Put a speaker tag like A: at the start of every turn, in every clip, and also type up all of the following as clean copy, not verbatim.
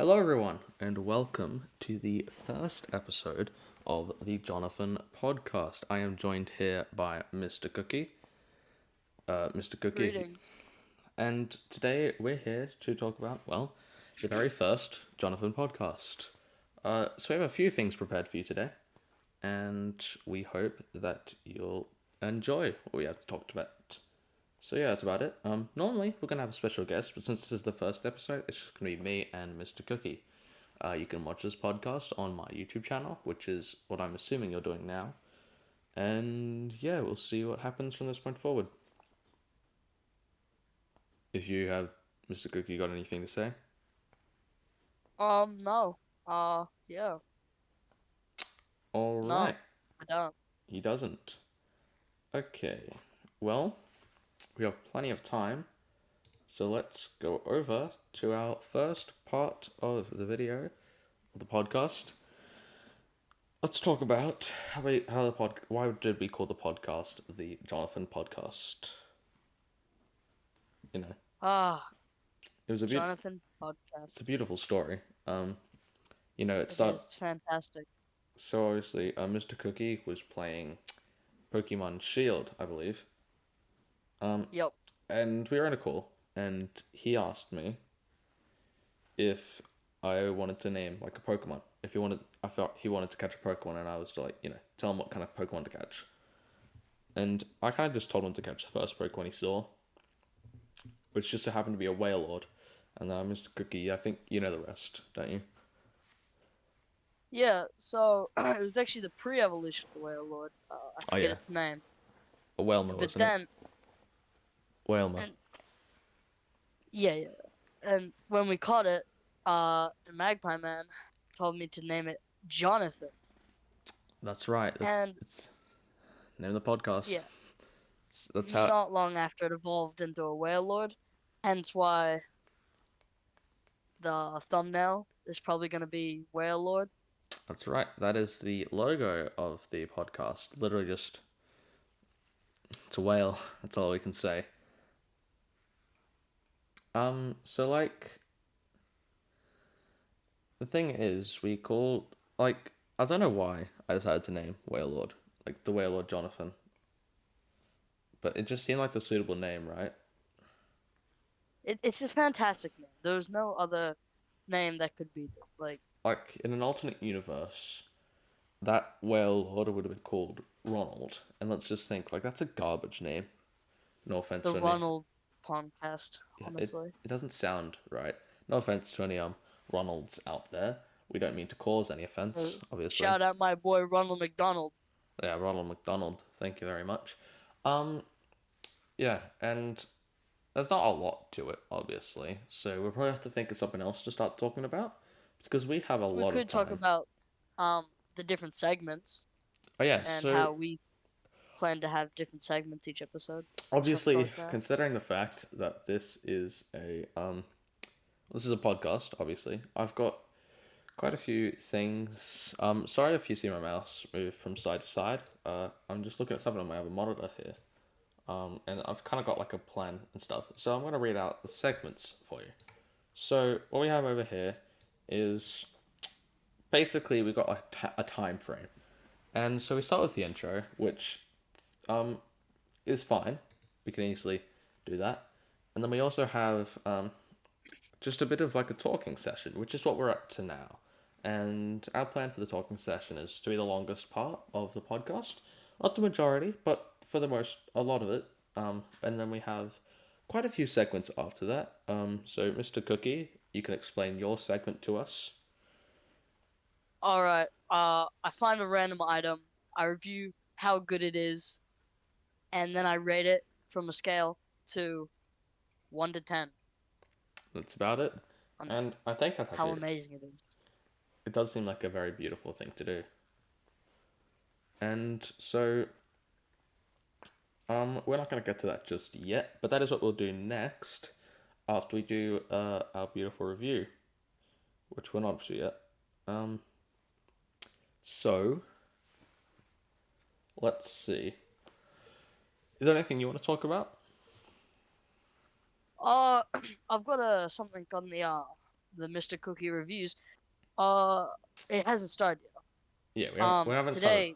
A: Hello, everyone, and welcome to the first episode of the Johnathan podcast. I am joined here by MrCookie. Mr. Cookie,
B: Greetings.
A: and today we're here to talk about, well, the very first Johnathan podcast. So we have a few things prepared for you today, and we hope that you'll enjoy what we have to talk about. So yeah, that's about it. Normally we're gonna have a special guest, but since this is the first episode, it's just gonna be me and MrCookie. You can watch this podcast on my YouTube channel, which is what I'm assuming you're doing now. And yeah, we'll see what happens from this point forward. If you have, MrCookie, got anything to say?
B: No. Yeah.
A: Alright,
B: No, I don't.
A: he doesn't. Okay, well, we have plenty of time, so let's go over to our first part of the video, of the podcast. Let's talk about why did we call the podcast the Johnathan podcast? You know,
B: Ah,
A: it was a
B: Johnathan
A: it's a
B: podcast.
A: beautiful story. It
B: It
A: started.
B: is fantastic.
A: So obviously, MrCookie was playing Pokemon Shield, I believe.
B: Yep.
A: And we were in a call, and he asked me if I wanted to name like a Pokemon. If he wanted, I thought he wanted to catch a Pokemon, and I was like, tell him what kind of Pokemon to catch. And I kind of just told him to catch the first Pokemon he saw, which just so happened to be a Wailord. And then MrCookie, I think you know the rest, don't you?
B: Yeah, so it was actually the pre-evolution of the Wailord. I
A: Oh
B: forget
A: yeah,
B: its name.
A: a Wailmer,
B: But
A: wasn't it?
B: then,
A: Wailmer.
B: and yeah. And when we caught it, DaMagpieMan told me to name it Johnathan.
A: That's right.
B: And
A: It's name of the podcast.
B: yeah,
A: That's how.
B: not long after it evolved into a Wailord. Hence why the thumbnail is probably going to be Wailord.
A: That's right. That is the logo of the podcast. Literally just it's a whale. That's all we can say. So like the thing is we called like I don't know why I decided to name Whalelord. Like the Whalelord Johnathan. But it just seemed like the suitable name, right?
B: It's a fantastic name. There's no other name that could beat it. Like
A: Like in an alternate universe, that Whalelord would have been called Ronald. And let's just think, like that's a garbage name. No offense
B: the
A: to any
B: Ronald podcast,
A: yeah,
B: honestly.
A: it doesn't sound right. No offense to any Ronalds out there. We don't mean to cause any offense, obviously.
B: Shout out my boy Ronald McDonald.
A: Yeah, Ronald McDonald. Thank you very much. Um, yeah, and there's not a lot to it, obviously. So we'll probably have to think of something else to start talking about because we have a
B: We
A: lot of
B: could talk
A: time.
B: about the different segments
A: Oh yeah,
B: and
A: so
B: how we plan to have different segments each episode or something
A: obviously
B: like that.
A: considering the fact that this is a podcast, obviously, I've got quite a few things. Sorry if you see my mouse move from side to side. I'm just looking at something on my other monitor here. And I've kind of got like a plan and stuff. So I'm going to read out the segments for you. So what we have over here is basically we've got a time frame. And so we start with the intro, which um, is fine. We can easily do that. And then we also have just a bit of like a talking session, which is what we're up to now. And our plan for the talking session is to be the longest part of the podcast. Not the majority, but for a lot of it. And then we have quite a few segments after that. So MrCookie, you can explain your segment to us.
B: Alright, I find a random item, I review how good it is, and then I rate it from a scale to 1 to 10
A: That's about it.
B: on
A: And I think that's
B: how
A: actually,
B: amazing it is.
A: it does seem like a very beautiful thing to do. And so, we're not going to get to that just yet, but that is what we'll do next after we do our beautiful review, which we're not up to yet. So, let's see. Is there anything you want to talk about?
B: Uh, I've got something on the the MrCookie reviews, it hasn't started
A: Yeah,
B: yet.
A: we haven't started.
B: Today,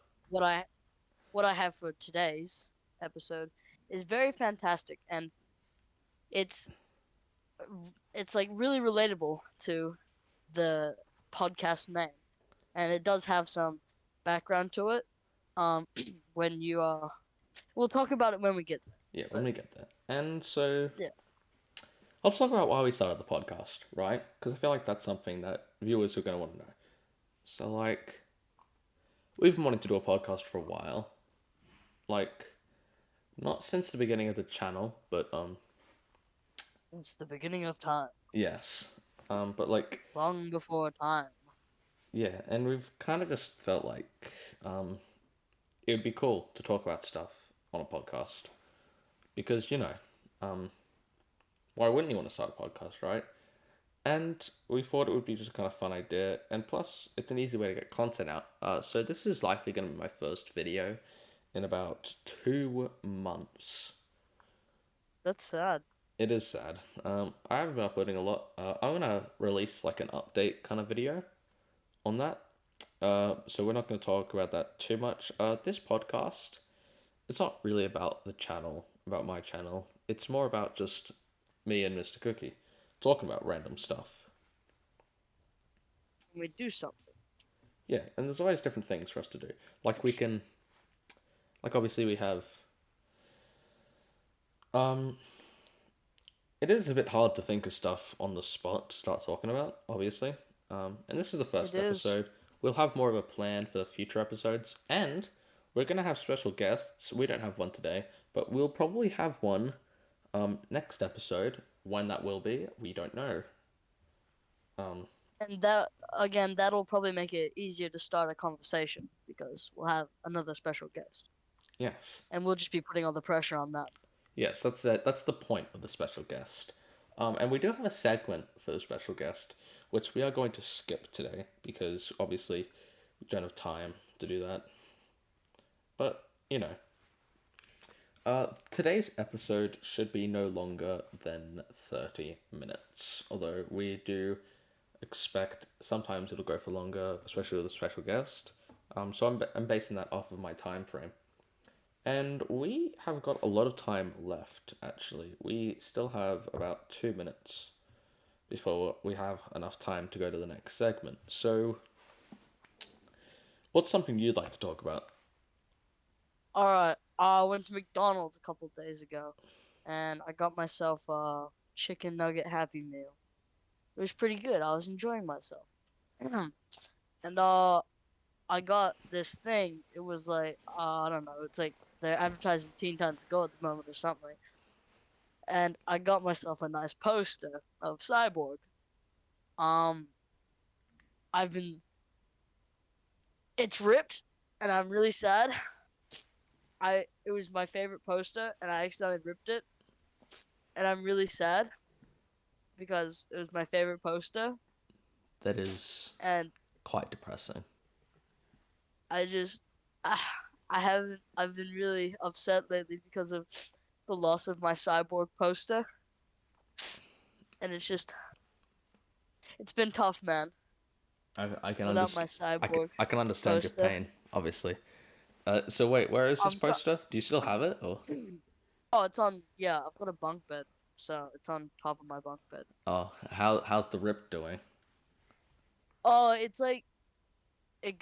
B: what I have for today's episode is very fantastic, and it's it's like really relatable to the podcast name, and it does have some background to it. Um, when you we'll talk about it when we get there.
A: Yeah, when
B: But
A: we get there. And so
B: yeah,
A: let's talk about why we started the podcast, right? Because I feel like that's something that viewers are going to want to know. So, like, we've been wanting to do a podcast for a while. Like, not since the beginning of the channel, but,
B: it's the beginning of time,
A: yes. But, like,
B: long before time.
A: yeah, and we've kind of just felt like, it would be cool to talk about stuff on a podcast. Because, why wouldn't you want to start a podcast, right? And we thought it would be just a kind of fun idea, and plus, it's an easy way to get content out. So this is likely going to be my first video in about 2 months.
B: That's sad.
A: It is sad. I haven't been uploading a lot. I'm gonna release like an update kind of video on that. So we're not going to talk about that too much. This podcast, it's not really about the channel, about my channel. It's more about just me and MrCookie talking about random stuff.
B: We do something.
A: Yeah, and there's always different things for us to do. Like we can, like obviously we have, it is a bit hard to think of stuff on the spot to start talking about, obviously. And this is the first
B: It is.
A: episode. We'll have more of a plan for the future episodes, and we're gonna have special guests. We don't have one today, but we'll probably have one, next episode. When that will be, we don't know.
B: And that again, that'll probably make it easier to start a conversation because we'll have another special guest,
A: Yes.
B: and we'll just be putting all the pressure on that.
A: Yes, that's it. That's the point of the special guest. And we do have a segment for the special guest, which we are going to skip today because obviously we don't have time to do that. But, today's episode should be no longer than 30 minutes. Although we do expect sometimes it'll go for longer, especially with a special guest. So I'm basing that off of my time frame. And we have got a lot of time left, actually. We still have about 2 minutes before we have enough time to go to the next segment. So, what's something you'd like to talk about?
B: Alright, I went to McDonald's a couple days ago, and I got myself a chicken nugget Happy Meal. It was pretty good. I was enjoying myself. And I got this thing. It was like I don't know. It's like they're advertising Teen Titans Go at the moment or something. And I got myself a nice poster of Cyborg. Um, I've been. It's ripped, and I'm really sad. It was my favorite poster, and I accidentally ripped it, and I'm really sad because it was my favorite poster,
A: That is
B: and
A: quite depressing.
B: I just I've been really upset lately because of the loss of my Cyborg poster, and it's been tough, man,
A: I can
B: without my
A: understand.
B: Cyborg
A: I can understand your
B: poster.
A: pain, obviously. So wait, where is this
B: I'm pro-
A: poster? Do you still have it, or?
B: oh, it's on. Yeah, I've got a bunk bed, so it's on top of my bunk bed.
A: Oh, how's the rip doing?
B: Oh, it's like it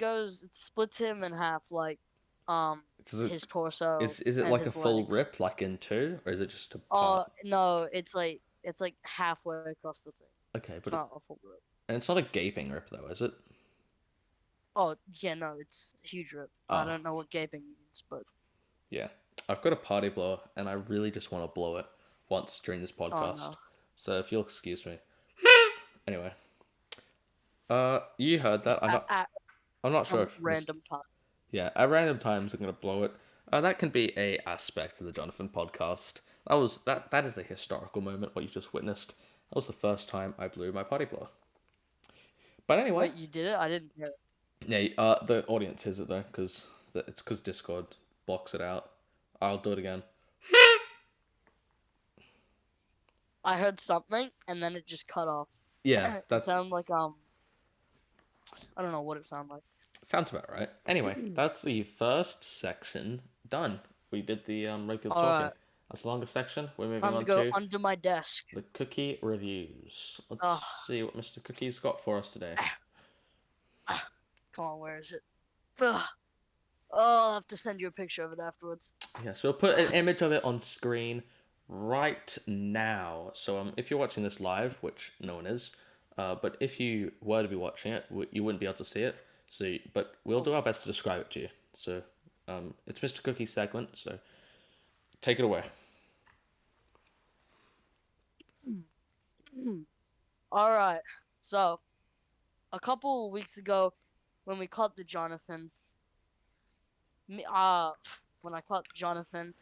B: splits him in half, like
A: Does it
B: his torso
A: is it
B: and
A: like a
B: his
A: full
B: legs.
A: rip, like in two, or is it just a
B: Oh
A: part?
B: no, it's like halfway across the thing.
A: Okay,
B: It's
A: but
B: not a full rip.
A: and it's not a gaping rip though, is it?
B: Oh yeah, no, it's a huge rip. I
A: Oh,
B: don't know what gaping means, but
A: yeah. I've got a party blower, and I really just want to blow it once during this
B: oh
A: podcast.
B: no,
A: So if you'll excuse me. Anyway, you heard that.
B: at
A: I'm not sure
B: some
A: if
B: random time.
A: yeah, at random times I'm gonna blow it. That can be a aspect of the Johnathan podcast. That is a historical moment. What you just witnessed. That was the first time I blew my party blower. But anyway,
B: Wait, you did it? I didn't hear it.
A: yeah. The audience hears it though, because it's because Discord blocks it out. I'll do it again.
B: I heard something and then it just cut off.
A: Yeah,
B: It
A: that
B: sounded like I don't know what it sounded like.
A: sounds about right. Anyway, that's the first section done. We did the regular
B: All
A: talking.
B: right,
A: That's the longest section. We're moving
B: time to
A: on
B: go
A: to
B: under my desk.
A: the cookie reviews.
B: Oh,
A: Let's see what Mr. Cookie's got for us today.
B: come on, where is it? Ugh. Oh, I'll have to send you a picture of it afterwards.
A: Yeah, so we'll put an image of it on screen right now. So if you're watching this live, which no one is, but if you were to be watching it, you wouldn't be able to see it. So, but we'll do our best to describe it to you. So, it's Mr. Cookie's segment. So, take it away.
B: All right, so a couple weeks ago, when we caught the Johnathan, me, when I caught Johnathan,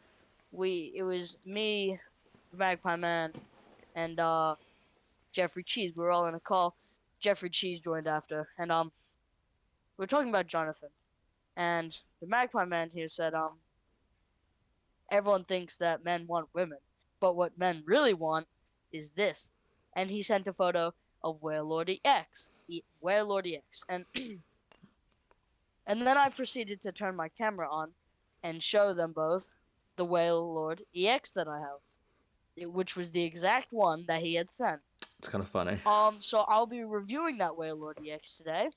B: it was me, DaMagpieMan, and Jeffrey Cheese. We were all in a call. Jeffrey Cheese joined after, and we were talking about Johnathan, and DaMagpieMan here said everyone thinks that men want women, but what men really want is this, and he sent a photo of Warlord EX, Warlord EX, and then I proceeded to turn my camera on and show them both the Warlord EX that I have, which was the exact one that he had sent.
A: It's kind of funny.
B: So I'll be reviewing that Warlord EX today.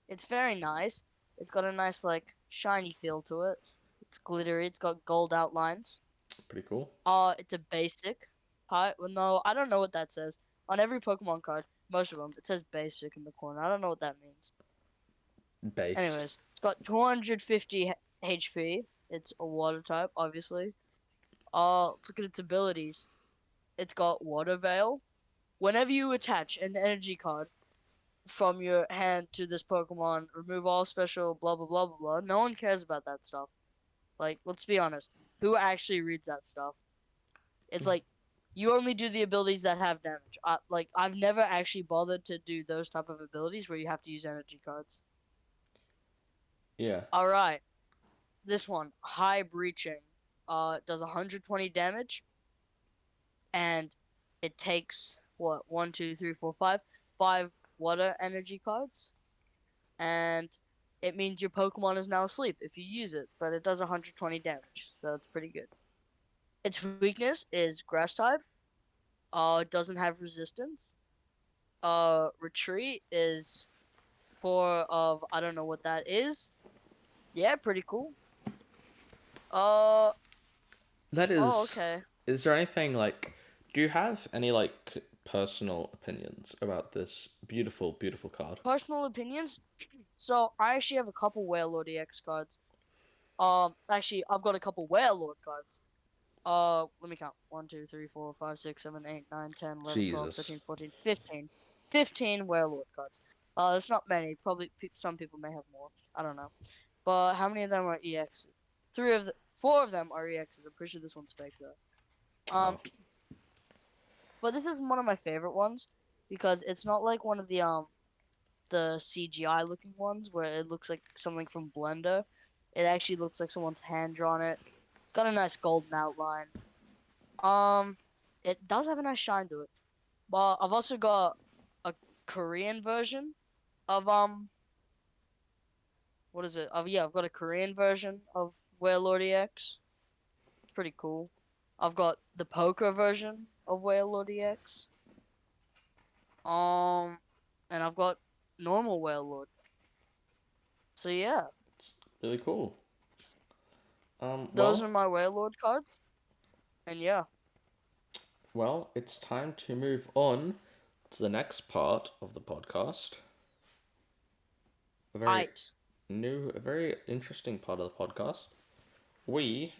B: It's very nice. It's got a nice, like, shiny feel to it. It's glittery. It's got gold outlines.
A: Pretty cool.
B: It's a basic. Well, no, I don't know what that says. On every Pokemon card, most of them, it says basic in the corner. I don't know what that means.
A: Based.
B: Anyways, it's got 250 HP. It's a water type, obviously. Let's look at its abilities. It's got Water Veil. Whenever you attach an energy card from your hand to this Pokemon, remove all special blah blah blah blah blah. No one cares about that stuff. Like, let's be honest. Who actually reads that stuff? It's like you only do the abilities that have damage. I've never actually bothered to do those type of abilities where you have to use energy cards.
A: Yeah.
B: All right, this one, High Breaching, does 120 damage, and it takes what 1, 2, 3, 4, 5, 5 water energy cards, and it means your Pokemon is now asleep if you use it, but it does 120 damage, so it's pretty good. Its weakness is Grass type. It doesn't have resistance. Retreat is 4 of I don't know what that is. Yeah, pretty cool. Uh,
A: That
B: oh,
A: is.
B: okay.
A: Is there anything like? Do you have any like personal opinions about this beautiful, beautiful card?
B: Personal opinions. So I actually have a couple Warlord EX cards. Actually, I've got a couple Warlord cards. Let me count. 1, 2, 3, 4, 5, 6, 7, 8, 9, 10, 11, 12,
A: Jesus.
B: 13, 14, 15. 15 Warlord cards. It's not many. Probably some people may have more. I don't know. But how many of them are EXs? 4 of them are EXs. I'm pretty sure this one's fake though.
A: Oh.
B: But this is one of my favorite ones because it's not like one of the CGI looking ones where it looks like something from Blender. It actually looks like someone's hand drawn it. It's got a nice golden outline. It does have a nice shine to it. But I've also got a Korean version of what is it? Yeah, I've got a Korean version of Warlord EX. It's pretty cool. I've got the poker version of Warlord EX. Um, and I've got normal Warlord. So yeah,
A: Really cool.
B: those
A: Well,
B: are my Warlord cards. And yeah,
A: it's time to move on to the next part of the podcast. A very
B: height.
A: a very interesting part of the podcast. We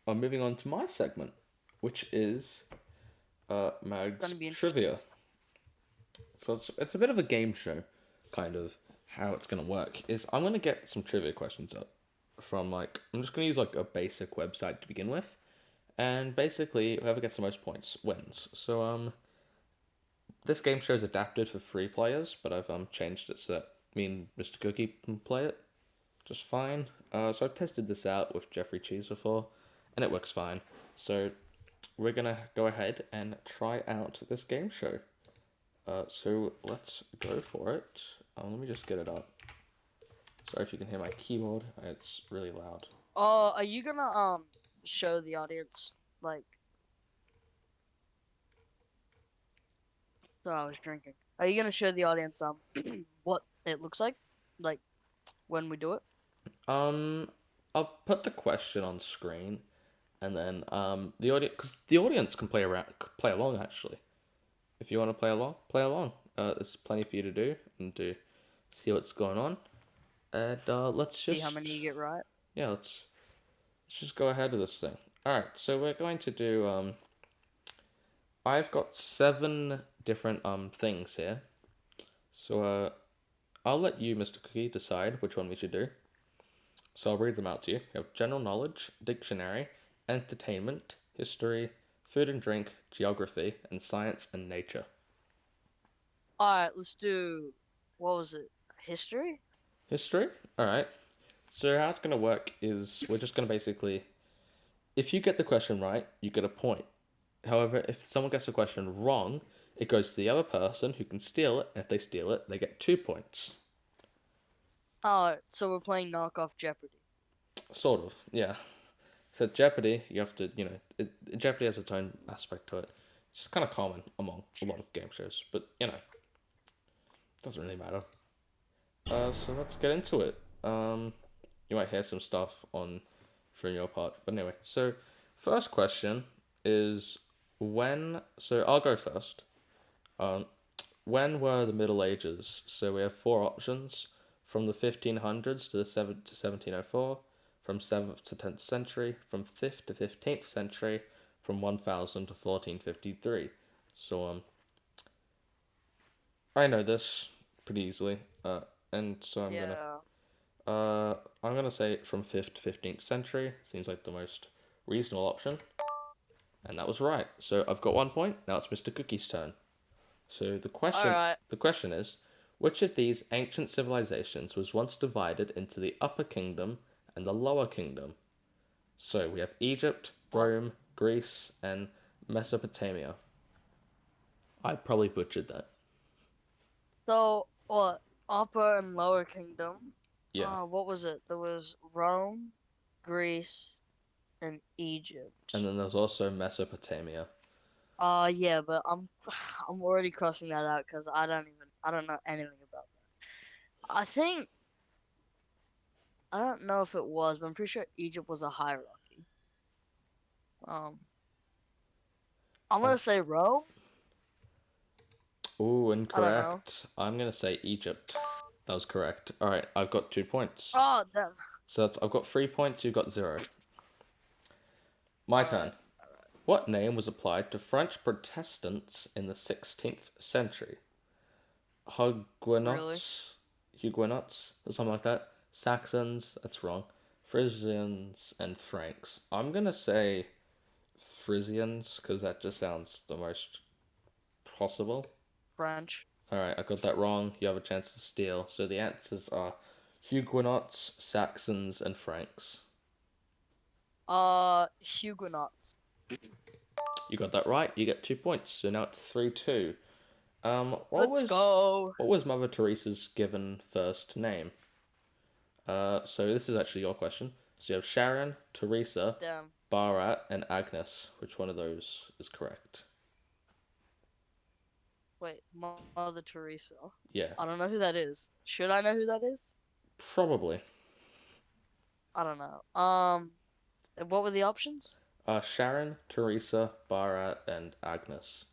A: are moving on to my segment, which is Mag's
B: Gonna be interesting.
A: trivia. So it's a bit of a game show, kind of how it's gonna work. Is I'm gonna get some trivia questions up from like I'm just gonna use like a basic website to begin with, and basically whoever gets the most points wins. So this game show is adapted for 3 players, but I've changed it so that me and Mr. Cookie can play it just fine. So I've tested this out with Jeffrey Cheese before, and it works fine. So we're gonna go ahead and try out this game show. So let's go for it. Let me just get it up. Sorry if you can hear my keyboard. It's really loud.
B: Are you gonna show the audience like? Sorry, I was drinking. Are you gonna show the audience what it looks like when we do it?
A: I'll put the question on screen, and then the audience, because the audience can play along actually. If you want to play along, play along. There's plenty for you to do and to see what's going on. And let's
B: See how
A: just
B: many you get right.
A: yeah, let's just go ahead with this thing. All right, so we're going to do I've got 7 different things here. So I'll let you, Mr. Cookie, decide which one we should do. So I'll read them out to you. You have general knowledge, dictionary, entertainment, history, food and drink, geography, and science and nature.
B: All right, let's do. What was it? History?
A: History? Alright. So how it's going to work is we're just going to basically, if you get the question right, you get a point. However, if someone gets the question wrong, it goes to the other person who can steal it, and if they steal it, they get 2 points.
B: So we're playing knockoff Jeopardy.
A: Sort of, yeah. So Jeopardy, you have to, Jeopardy has its own aspect to it. It's just kind of common among a lot of game shows, but doesn't really matter. So let's get into it. You might hear some stuff on from your part, but anyway. So first question is when. So I'll go first. Um, when were the Middle Ages? So we have 4 options: from the 1500s to the 1704, from 7th to 10th century, from 5th to 15th century, from 1000 to 1453. So I know this pretty easily. And so
B: Yeah.
A: I'm gonna say from 5th to 15th century. Seems like the most reasonable option, and that was right. So I've got 1 point. Now it's Mr. Cookie's turn. So
B: All right.
A: the question is, which of these ancient civilizations was once divided into the Upper Kingdom and the Lower Kingdom? So we have Egypt,
B: What?
A: Rome, Greece, and Mesopotamia. I probably butchered that.
B: So what? Upper and Lower Kingdom.
A: Yeah,
B: What was it? There was Rome, Greece, and
A: and
B: Egypt.
A: then there's also Mesopotamia.
B: Yeah, but I'm already crossing that out because I don't know anything about that. I don't know if it was, but I'm pretty sure Egypt was a hierarchy. Um, I'm
A: Uh,
B: gonna say Rome.
A: Ooh,
B: I don't know.
A: incorrect. I'm gonna say Egypt. That was correct. All right, I've got 2 points.
B: Oh, that.
A: So I've got 3 points. You've got 0. My
B: All right.
A: turn. What name was applied to French Protestants in the 16th century?
B: Really?
A: Huguenots, or something like that. Saxons, that's wrong. Frisians and Franks. I'm gonna say Frisians because that just sounds the most possible.
B: French.
A: Alright, I got that wrong. You have a chance to steal. So the answers are Huguenots, Saxons, and Franks.
B: Huguenots.
A: You got that right. You get 2 points. So now it's 3-2.
B: Let's go.
A: What was Mother Teresa's given first name? So this is actually your question. So you have Sharon, Teresa,
B: Damn.
A: Barat, and Agnes. Which one of those is correct?
B: Wait, Mother Teresa.
A: Yeah,
B: I don't know who that is. Should I know who that is?
A: probably.
B: I don't know. And what were the options?
A: Sharon, Teresa, Barat, and Agnes.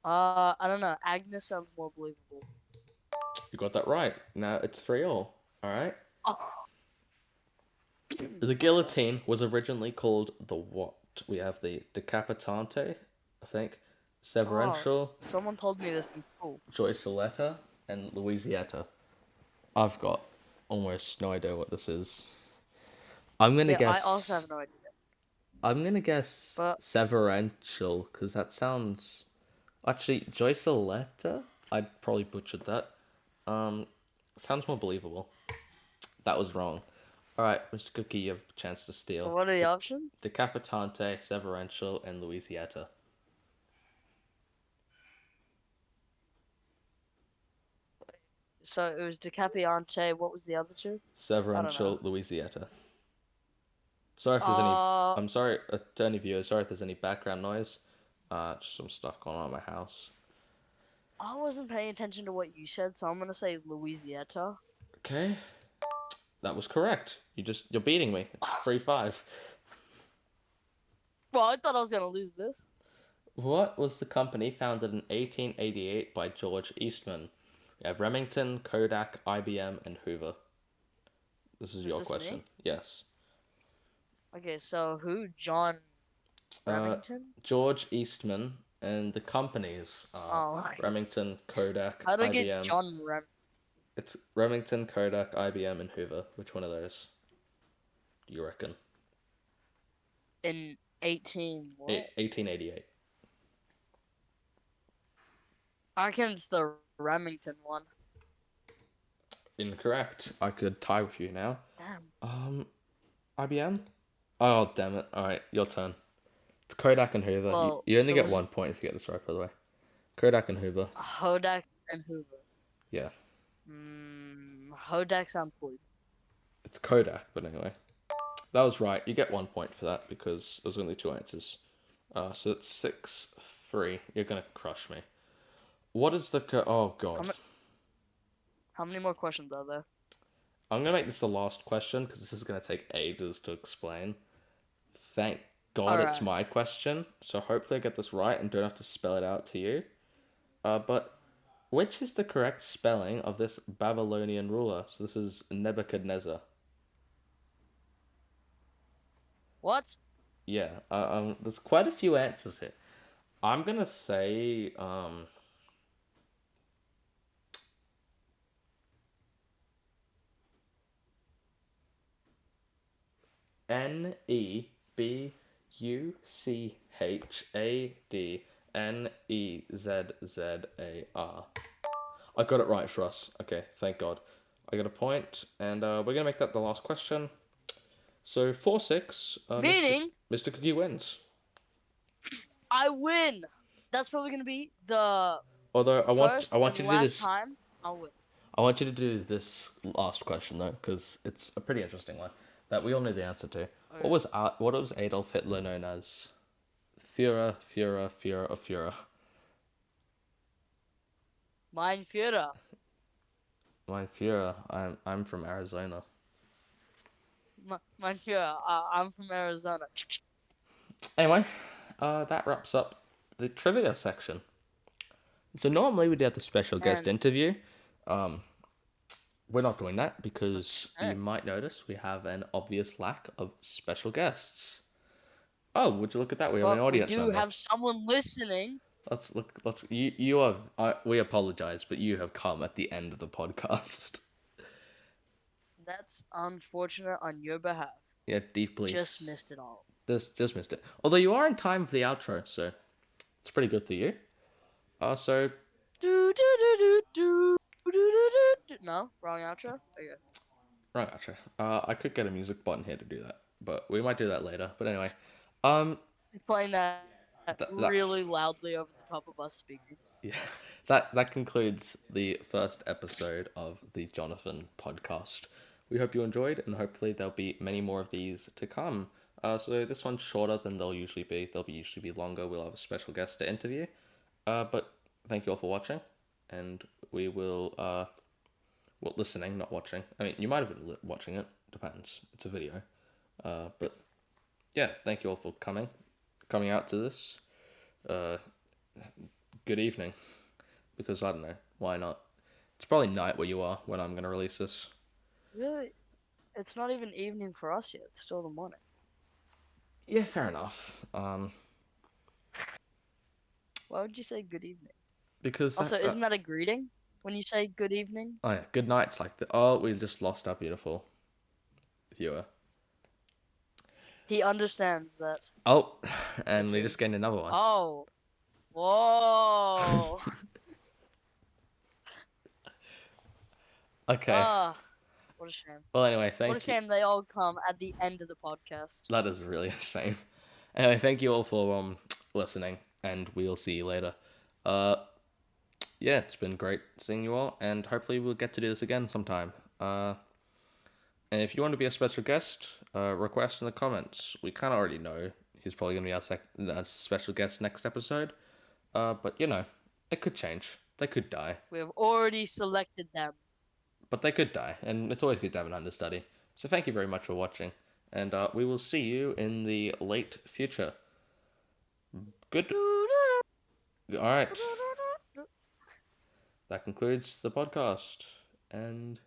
B: I don't know. Agnes sounds more believable.
A: You got that right. Now it's 3-all. All right.
B: Oh,
A: The
B: let's go.
A: guillotine was originally called the what? We have the decapitante, I think,
B: Oh,
A: severential,
B: someone told me this in school.
A: Joyceletta, and Louisietta. I've got almost no idea what this is. I'm gonna
B: Yeah, I also
A: guess.
B: have no idea.
A: I'm gonna guess
B: But
A: severential because that sounds. Actually, Joyceletta. I'd probably butchered that. Um, sounds more believable. That was wrong. All right, Mr. Cookie, you have a chance to steal.
B: what are the options?
A: Decapitante, severential, and Louisietta.
B: So it was Decapiante. What was the other two? I don't know.
A: Severential Louisiana. Sorry if there's any.
B: Uh,
A: I'm sorry to any viewers. Sorry if there's any background noise. Just some stuff going on in my house.
B: I wasn't paying attention to what you said, so I'm gonna say Louisiana.
A: Okay, that was correct. You're beating me. It's 3-5.
B: Well, I thought I was gonna lose this.
A: What was the company founded in 1888 by George Eastman? We have Remington, Kodak, IBM, and Hoover. This is
B: Is
A: your
B: this
A: question.
B: me?
A: Yes.
B: Okay, so who? John Remington?
A: George Eastman, and the companies are
B: Oh,
A: Remington, Kodak,
B: how did I get
A: IBM.
B: John
A: It's Remington, Kodak, IBM, and Hoover. Which one of those do you reckon?
B: in
A: 1888.
B: I reckon it's the Remington one.
A: Incorrect. I could tie with you now.
B: Damn.
A: IBM? Oh, damn it. Alright, your turn. It's Kodak and Hoover.
B: Well,
A: You only
B: there
A: get
B: was
A: 1 point if you get this right, by the way. Kodak and Hoover.
B: Hodak and Hoover.
A: Yeah.
B: Hodak sounds believable.
A: It's Kodak, but anyway. That was right. You get 1 point for that because there's only 2 answers. So it's 6-3. You're gonna crush me. What is the oh god.
B: How many more questions are there?
A: I'm gonna make this the last question because this is gonna take ages to explain. Thank God it's my question, so hopefully I get this right and don't have to spell it out to you. But which is the correct spelling of this Babylonian ruler? So this is Nebuchadnezzar.
B: What?
A: Yeah. There's quite a few answers here. I'm gonna say Nebuchadnezzar. I got it right for us. Okay, thank God. I got a point, and we're gonna make that the last question. So 4-6.
B: Meaning,
A: MrCookie wins.
B: I win. That's probably gonna be the
A: Although I want you to do
B: last
A: this.
B: time I'll win.
A: I want you to do this last question though, because it's a pretty interesting one that we all know the answer to. Okay. What was Adolf Hitler known as? Führer, Führer, Führer, or Führer?
B: Mein Führer.
A: Mein Führer. I'm from Arizona.
B: Mein Führer. I'm from Arizona.
A: Anyway, that wraps up the trivia section. So normally we'd have the special guest interview. We're not doing that because you might notice we have an obvious lack of special guests. Oh, would you look at that? We have an audience member.
B: We do have someone listening.
A: Let's look. You have. We apologize, but you have come at the end of the podcast.
B: That's unfortunate on your behalf.
A: Yeah, deeply.
B: Just missed it all.
A: Just missed it. Although you are in time for the outro, so it's pretty good for you. So.
B: No, wrong outro. Okay.
A: Wrong outro. I could get a music button here to do that, but we might do that later. But anyway,
B: playing that really loudly over the top of us speaking.
A: Yeah, that concludes the first episode of the Johnathan podcast. We hope you enjoyed, and hopefully there'll be many more of these to come. So this one's shorter than they'll usually be. They'll usually be longer. We'll have a special guest to interview. But thank you all for watching, and we will listening, not watching. I mean, you might have been watching it. Depends. It's a video. But yeah, thank you all for coming out to this. Good evening, because I don't know, why not? It's probably night where you are when I'm gonna release this.
B: Really, it's not even evening for us yet. It's still the morning.
A: Yeah, fair enough.
B: Why would you say good evening?
A: Because
B: also, isn't that a greeting when you say good evening?
A: Oh yeah, good night's like we just lost our beautiful viewer.
B: He understands that.
A: Oh, and we just gained another one.
B: Oh. Whoa.
A: Okay.
B: What a shame.
A: Well, anyway, thank you.
B: What a shame they all come at the end of the podcast.
A: That is really a shame. Anyway, thank you all for listening, and we'll see you later. yeah, it's been great seeing you all, and hopefully we'll get to do this again sometime. And if you want to be a special guest, request in the comments. We kind of already know he's probably going to be our special guest next episode. But it could change. They could die.
B: We have already selected them.
A: But they could die, and it's always good to have an understudy. So thank you very much for watching, and we will see you in the late future. Good. Alright. That concludes the podcast, and